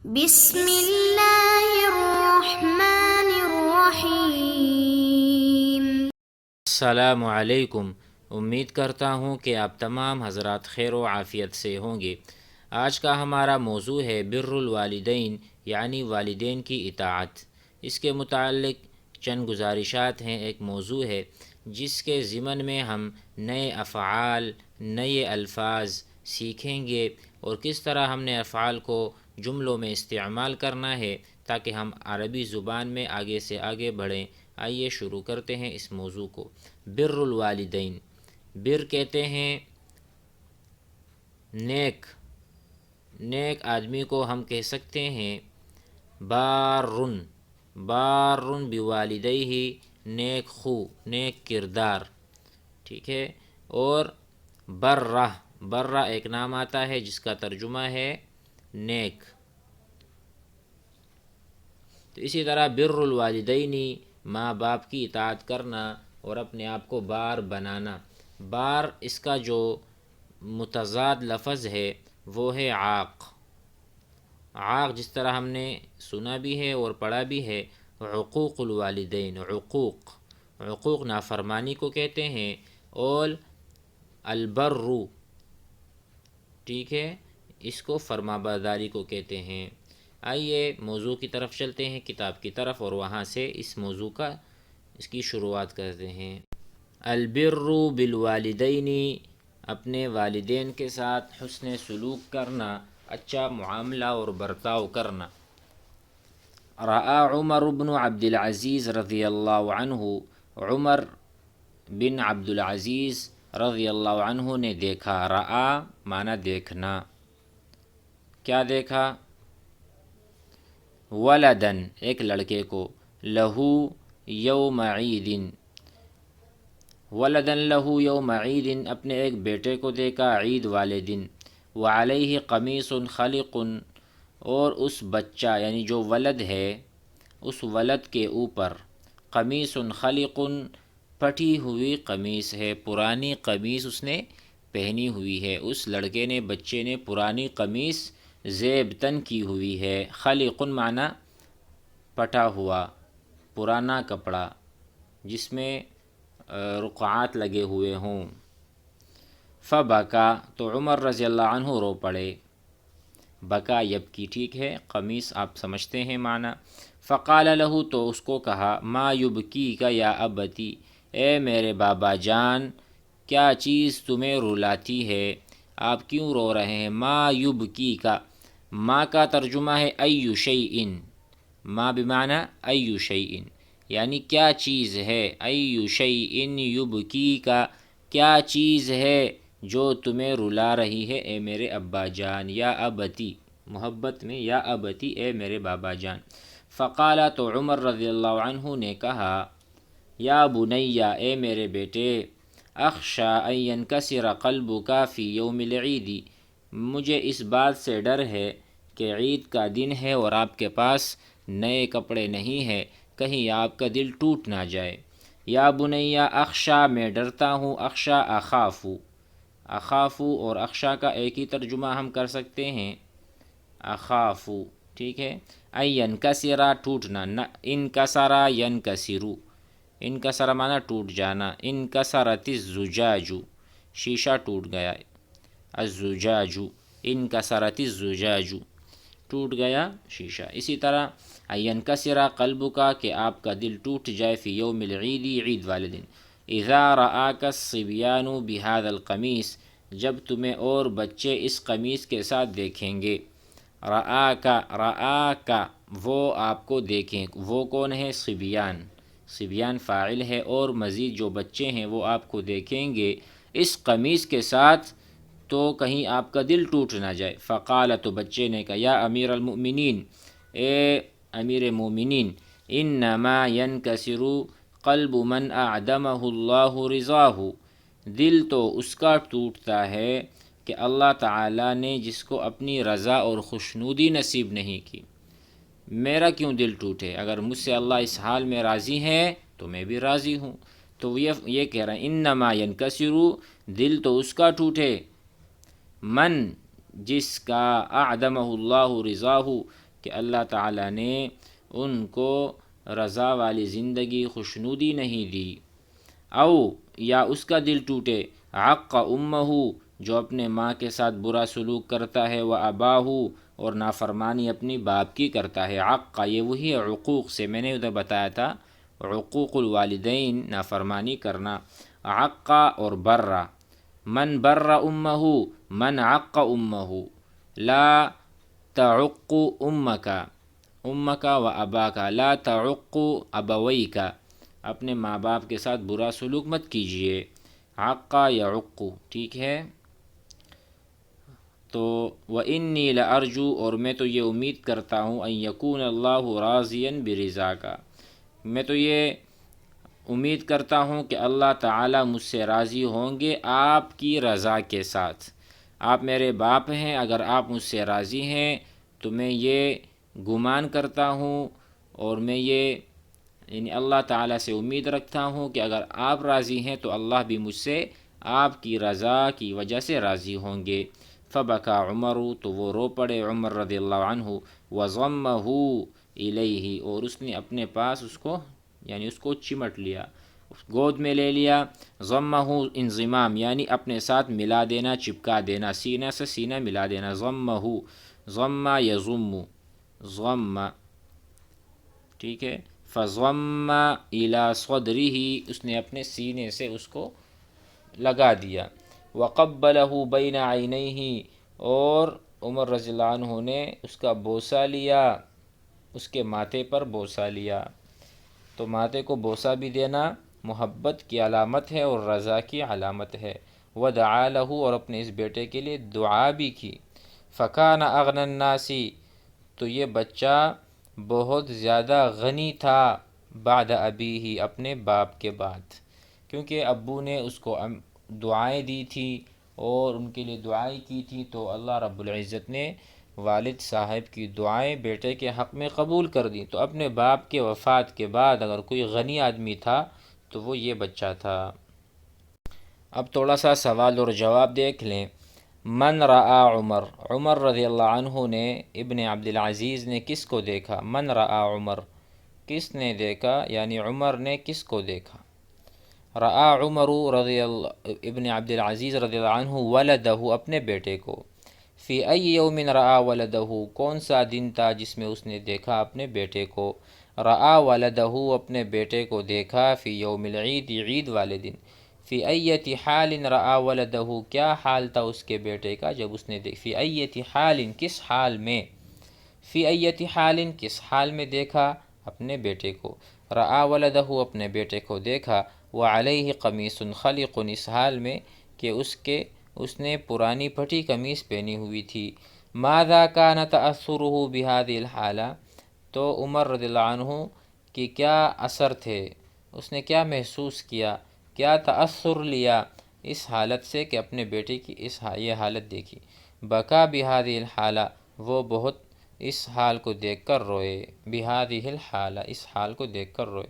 بسم اللہ الرحمن الرحیم۔ السلام علیکم۔ امید کرتا ہوں کہ آپ تمام حضرات خیر و عافیت سے ہوں گے۔ آج کا ہمارا موضوع ہے بر الوالدین، یعنی والدین کی اطاعت۔ اس کے متعلق چند گزارشات ہیں، ایک موضوع ہے جس کے ضمن میں ہم نئے افعال، نئے الفاظ سیکھیں گے اور کس طرح ہم نے افعال کو جملوں میں استعمال کرنا ہے تاکہ ہم عربی زبان میں آگے سے آگے بڑھیں۔ آئیے شروع کرتے ہیں اس موضوع کو۔ بر الوالدین، بر کہتے ہیں نیک آدمی کو ہم کہہ سکتے ہیں بارن بوالدیہ، نیک خو، نیک کردار، ٹھیک ہے۔ اور برہ ایک نام آتا ہے جس کا ترجمہ ہے نیک۔ تو اسی طرح بر الوالدینی، ماں باپ کی اطاعت کرنا اور اپنے آپ کو بار بنانا۔ بار اس کا جو متضاد لفظ ہے وہ ہے عاق۔ عاق جس طرح ہم نے سنا بھی ہے اور پڑھا بھی ہے، عقوق الوالدین، عقوق نافرمانی کو کہتے ہیں، اور البر، ٹھیک ہے، اس کو فرما برداری کو کہتے ہیں۔ آئیے موضوع کی طرف چلتے ہیں، کتاب کی طرف، اور وہاں سے اس موضوع اس کی شروعات کرتے ہیں۔ البر بالوالدین، اپنے والدین کے ساتھ حسن سلوک کرنا، اچھا معاملہ اور برتاؤ کرنا۔ رأى عمر بن عبد العزیز رضی اللہ عنہ، عمر بن عبد العزیز رضی اللہ عنہ نے دیکھا۔ رأى معنی دیکھنا، کیا دیکھا؟ ولدن ایک لڑکے کو، لہو یوم عید، ولدن لہو یوم عید اپنے ایک بیٹے کو دیکھا عید والے دن۔ وعلیہ قمیص خلق، اور اس بچہ یعنی جو ولد ہے اس ولد کے اوپر قمیص خلق، پھٹی ہوئی قمیص ہے، پرانی قمیص اس نے پہنی ہوئی ہے۔ اس لڑکے نے، بچے نے پرانی قمیص زیب تن کی ہوئی ہے۔ خلق معنی پٹا ہوا، پرانا کپڑا جس میں رقعات لگے ہوئے ہوں۔ فبکا، تو عمر رضی اللہ عنہ رو پڑے۔ بکا یبکی، ٹھیک ہے، قمیص آپ سمجھتے ہیں معنی۔ فقال له، تو اس کو کہا، ما یبکیک یا ابتی، اے میرے بابا جان، کیا چیز تمہیں رلاتی ہے، آپ کیوں رو رہے ہیں؟ ما یبکیک، ما کا ترجمہ ہے ای شیء، ما بمعنی ای شیء، یعنی کیا چیز ہے، ای شیء یبکیک، کیا چیز ہے جو تمہیں رلا رہی ہے اے میرے ابا جان، یا ابتی، محبت میں یا ابتی، اے میرے بابا جان۔ فقال، تو عمر رضی اللہ عنہ نے کہا، یا بنیا، اے میرے بیٹے، اخشی ان ینکسر قلبک فی یوم العید، مجھے اس بات سے ڈر ہے کہ عید کا دن ہے اور آپ کے پاس نئے کپڑے نہیں ہیں، کہیں آپ کا دل ٹوٹ نہ جائے۔ یا بنیا، اخشی میں ڈرتا ہوں، اخشی اخافو اور اخشی کا ایک ہی ترجمہ ہم کر سکتے ہیں، اخافو، ٹھیک ہے۔ ان ینکسرا ٹوٹنا، انکسرا ینکسرو، انکسرا معنی ٹوٹ جانا، انکسرت الزجاج، شیشہ ٹوٹ گیا، الزجاج، انکسرت الزجاج، ٹوٹ گیا شیشہ۔ اسی طرح ینکسرا قلبک، کہ آپ کا دل ٹوٹ جائے، فی یوم العید، عید والے دن۔ اذا رآک الصبیان بہذا القمیص، جب تمہیں اور بچے اس قمیص کے ساتھ دیکھیں گے۔ رآک وہ آپ کو دیکھیں، وہ کون ہے؟ صبیان فاعل ہے، اور مزید جو بچے ہیں وہ آپ کو دیکھیں گے اس قمیص کے ساتھ، تو کہیں آپ کا دل ٹوٹ نہ جائے۔ فقال، تو بچے نے کہا، یا امیر المؤمنین، اے امیر مومنین، انما ینکسر قلب من اعدمہ اللہ رضاہ، دل تو اس کا ٹوٹتا ہے کہ اللہ تعالیٰ نے جس کو اپنی رضا اور خوشنودی نصیب نہیں کی۔ میرا کیوں دل ٹوٹے؟ اگر مجھ سے اللہ اس حال میں راضی ہے تو میں بھی راضی ہوں۔ تو یہ کہہ رہے ہیں، انما ینکسر، دل تو اس کا ٹوٹے، من، جس کا اعدمہ اللہ رضاہ، کہ اللہ تعالیٰ نے ان کو رضا والی زندگی خوشنودی نہیں دی۔ او یا اس کا دل ٹوٹے، عق امہ، جو اپنے ماں کے ساتھ برا سلوک کرتا ہے، و اباہ، اور نافرمانی اپنی باپ کی کرتا ہے۔ عق یہ وہی ہے عقوق سے، میں نے ادھر بتایا تھا عقوق الوالدین نافرمانی کرنا۔ عق اور برا، من بر امہ من عق امہ، لا تعق امک، امک و اباک، لا تعق ابویک، اپنے ماں باپ کے ساتھ برا سلوک مت کیجیے۔ عق یعق، ٹھیک ہے۔ تو وَإِنِّي لَأَرْجُو، اور میں تو یہ امید کرتا ہوں، أَن يَكُونَ اللَّهُ رَاضِيًا بِرِضَاكَ، میں تو یہ امید کرتا ہوں کہ اللہ تعالیٰ مجھ سے راضی ہوں گے آپ کی رضا کے ساتھ۔ آپ میرے باپ ہیں، اگر آپ مجھ سے راضی ہیں تو میں یہ گمان کرتا ہوں، اور میں یہ یعنی اللہ تعالیٰ سے امید رکھتا ہوں کہ اگر آپ راضی ہیں تو اللہ بھی مجھ سے آپ کی رضا کی وجہ سے راضی ہوں گے۔ فبکا عمر، تو وہ رو پڑے عمر رضی اللہ عنہ، وضمہ الیہ، اور اس نے اپنے پاس اس کو یعنی اس کو چمٹ لیا، گود میں لے لیا۔ ضمہ انضمام یعنی اپنے ساتھ ملا دینا، چپکا دینا، سینہ سے سینہ ملا دینا۔ ضمہ، ضمہ یضم، ضمہ، ٹھیک ہے۔ فضم الی صدرہ، اس نے اپنے سینے سے اس کو لگا دیا۔ وقبلہ بین عینیہ، اور عمر رضی اللہ عنہ نے اس کا بوسہ لیا، اس کے ماتھے پر بوسہ لیا۔ تو ماتھے کو بوسہ بھی دینا محبت کی علامت ہے اور رضا کی علامت ہے۔ ودعا لہ، اور اپنے اس بیٹے کے لیے دعا بھی کی۔ فکان اغنی الناس، تو یہ بچہ بہت زیادہ غنی تھا، بعد ابیہ، اپنے باپ کے بعد، کیونکہ ابو نے اس کو دعائیں دی تھی اور ان کے لیے دعائیں کی تھی، تو اللہ رب العزت نے والد صاحب کی دعائیں بیٹے کے حق میں قبول کر دی۔ تو اپنے باپ کے وفات کے بعد اگر کوئی غنی آدمی تھا تو وہ یہ بچہ تھا۔ اب تھوڑا سا سوال اور جواب دیکھ لیں۔ من رآ عمر، عمر رضی اللہ عنہ نے، ابن عبدالعزیز نے کس کو دیکھا؟ من رآ عمر، کس نے دیکھا، یعنی عمر نے کس کو دیکھا؟ رآ عمر رضی اللہ، ابن عبدالعزیز رضی اللہ عنہ، ولدہ، اپنے بیٹے کو۔ فی ای یوم رآ ولدہ، کون سا دن تھا جس میں اس نے دیکھا اپنے بیٹے کو؟ رآ ولدہ، اپنے بیٹے کو دیکھا، فی یوم العید، عید والے دن۔ فی ایت حال رآ ولدہ، کیا حال تھا اس کے بیٹے کا جب اس نے فی ایت حال، کس حال میں؟ فی ایت حال، کس حال میں دیکھا اپنے بیٹے کو؟ رآ ولدہ، اپنے بیٹے کو دیکھا، وعلیہ قمیص خلق، اس حال میں کہ اس نے پرانی پھٹی قمیص پہنی ہوئی تھی۔ ماذا کان تأثرہ بہذہ الحالہ، تو عمر رضی اللہ عنہ کی کیا اثر تھے، اس نے کیا محسوس کیا، کیا تأثر لیا اس حالت سے کہ اپنے بیٹے کی یہ حالت دیکھی؟ بکا بہذہ الحالہ، وہ بہت اس حال کو دیکھ کر روئے، بہذہ الحالہ، اس حال کو دیکھ کر روئے۔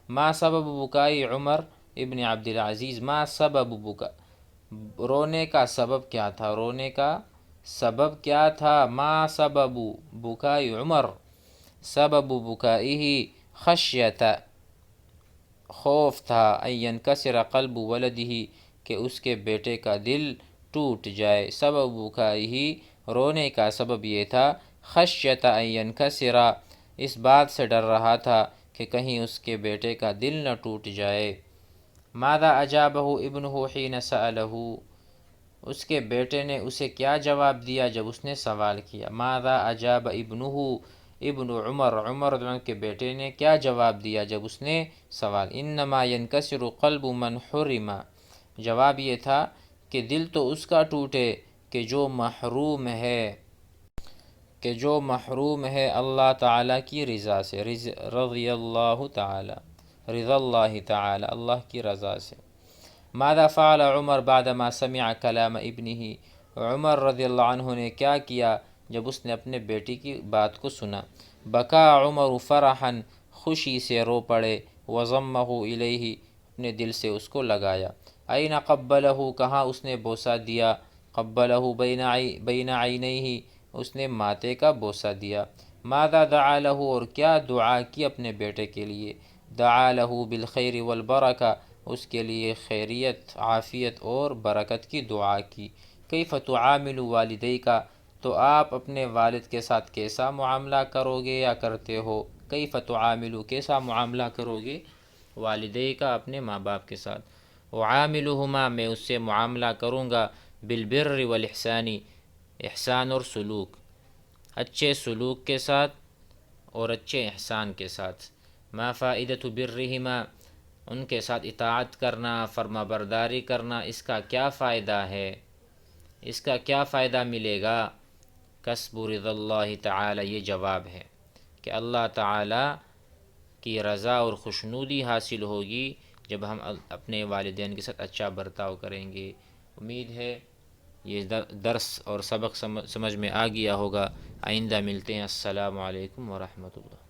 ما سبب بکائی عمر ابن عبدالعزیز، ما سبب بکا، رونے کا سبب کیا تھا، رونے کا سبب کیا تھا؟ ما سبب بکائی عمر، سبب بکائہ خشیۃ، خوف تھا، ان ینکسر قلب ولدہ، کہ اس کے بیٹے کا دل ٹوٹ جائے۔ سبب بکائہ، رونے کا سبب یہ تھا، خشیۃ ان ینکسر، اس بات سے ڈر رہا تھا کہ کہیں اس کے بیٹے کا دل نہ ٹوٹ جائے۔ ماذا اجابہ ابنہ حین سألہ، اس کے بیٹے نے اسے کیا جواب دیا جب اس نے سوال کیا؟ ماذا اجاب ابنہ، ابن عمر، عمر کے بیٹے نے کیا جواب دیا جب اس نے سوال؟ انما ینکسر قلب من حرم، جواب یہ تھا کہ دل تو اس کا ٹوٹے کہ جو محروم ہے اللہ تعالیٰ کی رضا سے، رضی اللہ تعالی، رضا اللہ تعالی، اللہ کی رضا سے۔ ماذا فعل عمر بعدما سمع کلام ابنہ، عمر رضی اللہ عنہ نے کیا کیا جب اس نے اپنے بیٹی کی بات کو سنا؟ بکا عمر فرحا، خوشی سے رو پڑے، وضمہ الیہ، اپنے دل سے اس کو لگایا۔ این قبلہ، کہاں اس نے بوسہ دیا؟ قبلہ بین عینیہ، اس نے ماتھے کا بوسہ دیا۔ ماذا دعا لہو، اور کیا دعا کی اپنے بیٹے کے لیے، دعا لہو بالخیر والبرکہ، اس کے لیے خیریت، عافیت اور برکت کی دعا کی۔ کیف تعامل والدیک، تو آپ اپنے والد کے ساتھ کیسا معاملہ کرو گے یا کرتے ہو، کیف تعامل کیسا معاملہ کرو گے، والدیک اپنے ماں باپ کے ساتھ، وعاملہما میں اس سے معاملہ کروں گا، بالبر والاحسانی، احسان اور سلوک، اچھے سلوک کے ساتھ اور اچھے احسان کے ساتھ۔ ما فائدۃ برہما، ان کے ساتھ اطاعت کرنا، فرما برداری کرنا، اس کا کیا فائدہ ہے، اس کا کیا فائدہ ملے گا، کسب رضا اللہ تعالی، یہ جواب ہے کہ اللہ تعالی کی رضا اور خوشنودی حاصل ہوگی جب ہم اپنے والدین کے ساتھ اچھا برتاؤ کریں گے۔ امید ہے یہ درس اور سبق سمجھ میں آ گیا ہوگا۔ آئندہ ملتے ہیں۔ السلام علیکم ورحمۃ اللہ۔